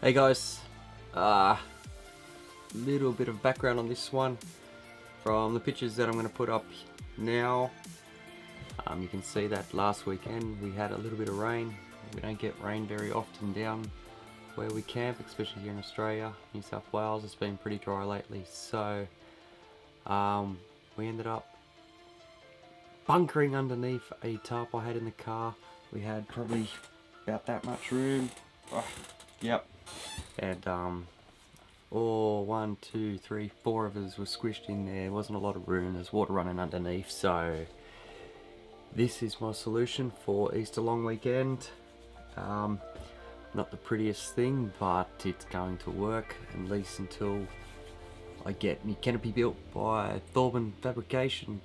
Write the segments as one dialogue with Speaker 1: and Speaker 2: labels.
Speaker 1: Hey guys, little bit of background on this one from the pictures that I'm going to put up now. You can see that last weekend we had a little bit of rain. We don't get rain very often down where we camp, especially here in Australia, New South Wales. It's been pretty dry lately, so we ended up bunkering underneath a tarp I had in the car. We had probably about that much room. Yep. And all 1, 2, 3, 4 of us were squished in there. There wasn't a lot of room. There's water running underneath. So this is my solution for Easter long weekend. Not the prettiest thing, but it's going to work at least until I get my canopy built by Thorben's Fabrication.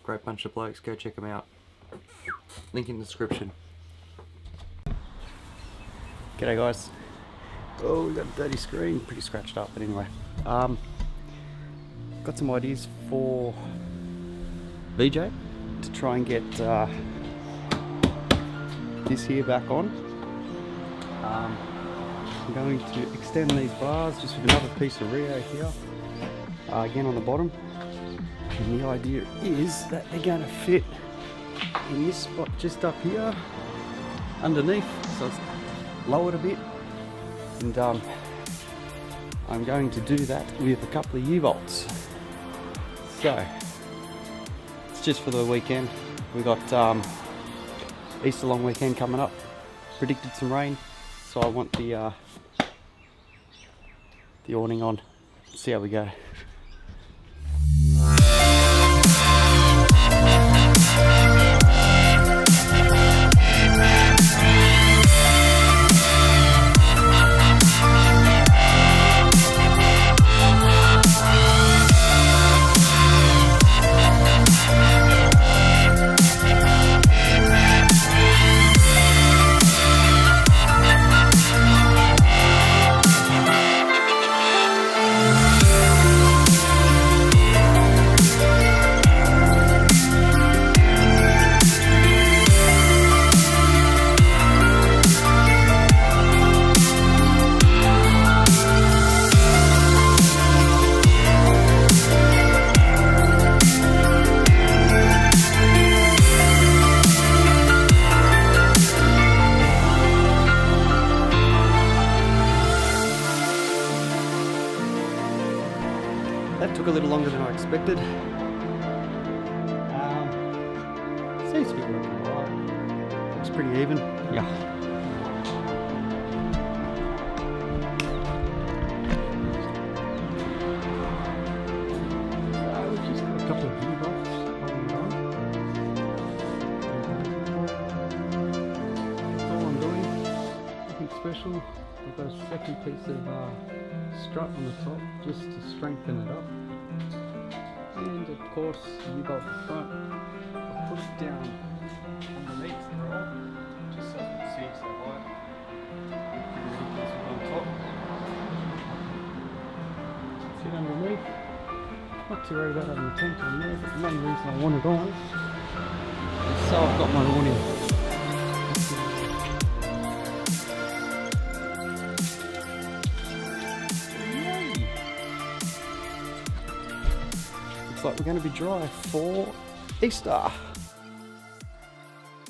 Speaker 1: Great bunch of blokes. Go check them out. Link in the description. G'day guys. Oh, we got a dirty screen, pretty scratched up, but anyway. Got some ideas for Vedjay to try and get this here back on. I'm going to extend these bars just with another piece of Rio here, again on the bottom. And the idea is that they're going to fit in this spot just up here underneath, so it's lowered a bit, and I'm going to do that with a couple of U-bolts. So it's just for the weekend. We got Easter long weekend coming up. Predicted some rain, so I want the awning on. See how we go. That took a little longer than I expected. Seems to be working alright. Looks pretty even. Yeah. So we've just got a couple of U-bolts holding on. That's all I'm doing. Nothing special. I've got a second piece of strut on the top just to strengthen it up, and of course you got the front. I'll push it down underneath the roll just so you can see so high. On top, sit underneath. Not too worried about having a tent on there, but the main reason I want it on is so I've got my awning. Looks like we're going to be dry for Easter.